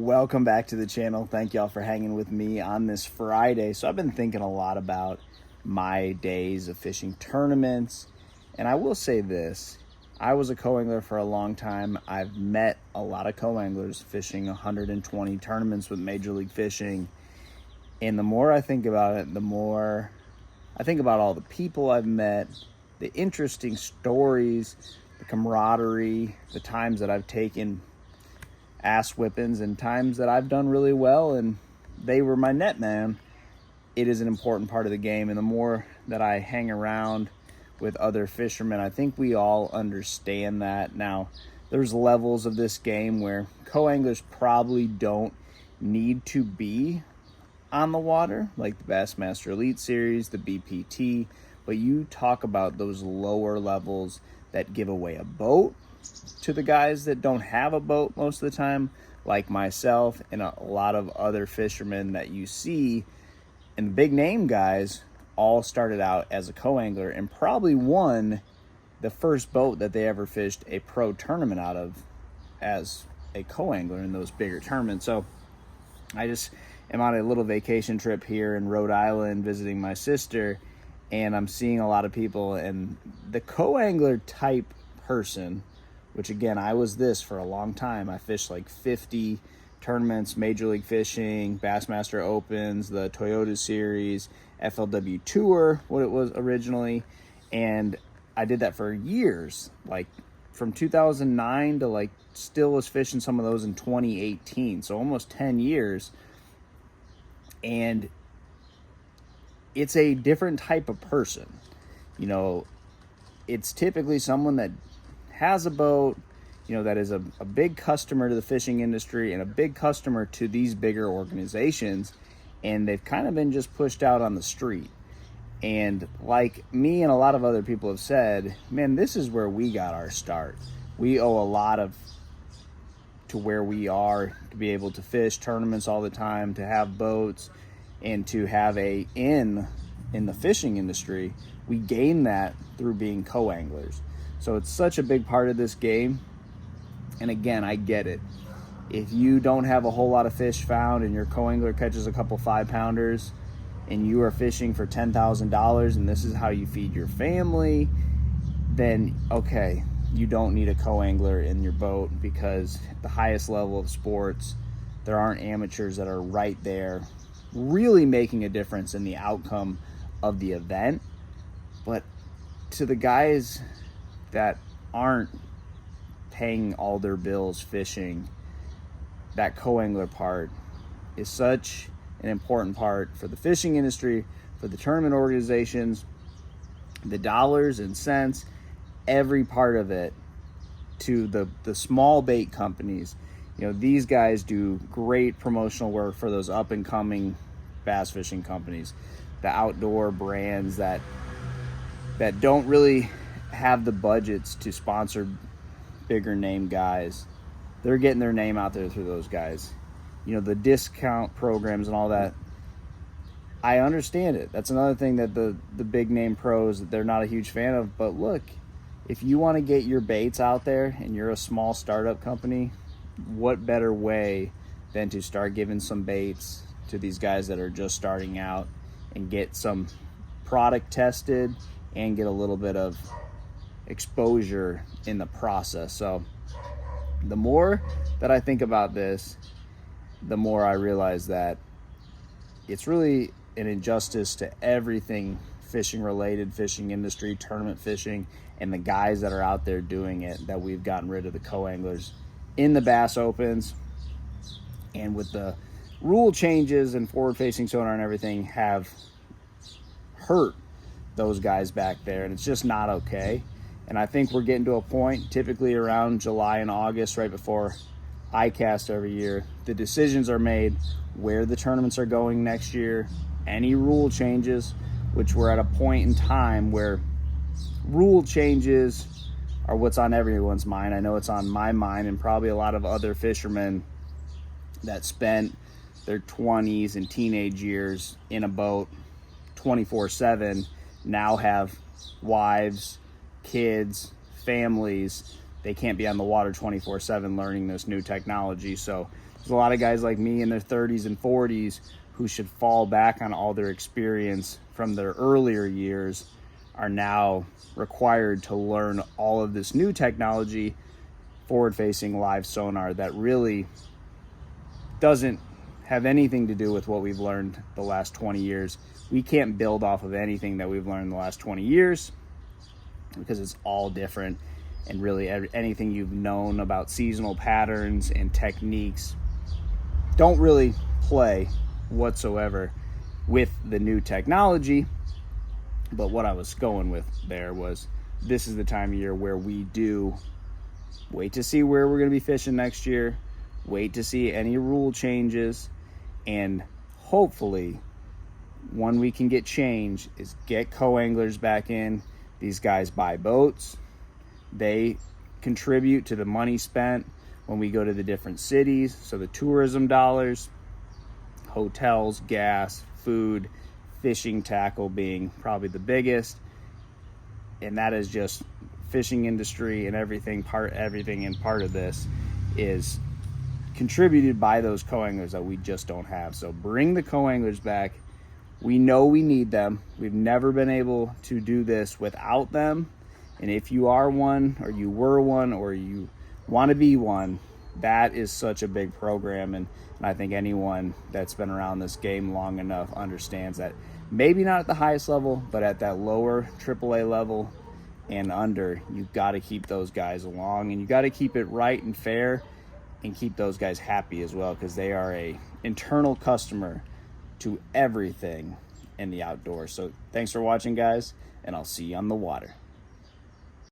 Welcome back to the channel. Thank y'all for hanging with me on this Friday. So I've been thinking a lot about my days of fishing tournaments, and I will say this. I was a co-angler for a long time. I've met a lot of co-anglers fishing 120 tournaments with Major League Fishing, and the more I think about it, the more I think about all the people I've met, the interesting stories, the camaraderie, the times that I've taken ass whippings and times that I've done really well and they were my net man. It is an important part of the game, and the more that I hang around with other fishermen, I think we all understand that. Now, there's levels of this game where co-anglers probably don't need to be on the water, like the Bassmaster Elite Series, the BPT, but you talk about those lower levels that give away a boat to the guys that don't have a boat most of the time, like myself and a lot of other fishermen that you see. And the big name guys all started out as a co-angler and probably won the first boat that they ever fished a pro tournament out of as a co-angler in those bigger tournaments. So I just am on a little vacation trip here in Rhode Island visiting my sister, and I'm seeing a lot of people, and the co-angler type person, which again, I was this for a long time. I fished like 50 tournaments, Major League Fishing, Bassmaster Opens, the Toyota Series, FLW Tour, what it was originally. And I did that for years, like from 2009 to like still was fishing some of those in 2018. So almost 10 years. And it's a different type of person. You know, it's typically someone that has a boat, you know, that is a big customer to the fishing industry and a big customer to these bigger organizations, and they've kind of been just pushed out on the street. And like me and a lot of other people have said, man, this is where we got our start. We owe a lot of to where we are to be able to fish tournaments all the time, to have boats, and to have a in the fishing industry. We gained that through being co-anglers. So it's such a big part of this game. And again, I get it. If you don't have a whole lot of fish found and your co-angler catches a couple 5-pounders and you are fishing for $10,000 and this is how you feed your family, then okay, you don't need a co-angler in your boat, because at the highest level of sports, there aren't amateurs that are right there really making a difference in the outcome of the event. But to the guys that aren't paying all their bills fishing, that co-angler part is such an important part for the fishing industry, for the tournament organizations, the dollars and cents, every part of it, to the small bait companies. You know, these guys do great promotional work for those up and coming bass fishing companies, the outdoor brands that don't really have the budgets to sponsor bigger name guys. They're getting their name out there through those guys. You know, the discount programs and all that, I understand it. That's another thing that the big name pros, that they're not a huge fan of. But look, if you want to get your baits out there and you're a small startup company, what better way than to start giving some baits to these guys that are just starting out and get some product tested and get a little bit of exposure in the process. So the more that I think about this, the more I realize that it's really an injustice to everything fishing related, fishing industry, tournament fishing, and the guys that are out there doing it, that we've gotten rid of the co-anglers in the Bass Opens. And with the rule changes and forward facing sonar and everything have hurt those guys back there, and it's just not okay. And I think we're getting to a point, typically around July and August, right before ICAST every year, the decisions are made where the tournaments are going next year, any rule changes, which we're at a point in time where rule changes are what's on everyone's mind. I know it's on my mind, and probably a lot of other fishermen that spent their 20s and teenage years in a boat 24/7 now have wives, kids, families. They can't be on the water 24/7 learning this new technology. So There's a lot of guys like me in their 30s and 40s who should fall back on all their experience from their earlier years are now required to learn all of this new technology, forward-facing live sonar that really doesn't have anything to do with what we've learned the last 20 years. We can't build off of anything that we've learned the last 20 years because it's all different, and really anything you've known about seasonal patterns and techniques don't really play whatsoever with the new technology. But what I was going with there was, this is the time of year where we do wait to see where we're going to be fishing next year, wait to see any rule changes, and hopefully one we can get changed is get co-anglers back in. These guys buy boats, they contribute to the money spent when we go to the different cities, so the tourism dollars, hotels, gas, food, fishing tackle being probably the biggest, and that is just fishing industry and everything and part of this is contributed by those co-anglers that we just don't have. So bring the co-anglers back. We know we need them. We've never been able to do this without them. And if you are one, or you were one, or you want to be one, that is such a big program. And I think anyone that's been around this game long enough understands that maybe not at the highest level, but at that lower AAA level and under, you've got to keep those guys along, and you got to keep it right and fair and keep those guys happy as well, because they are a internal customer to everything in the outdoors. So thanks for watching, guys, and I'll see you on the water.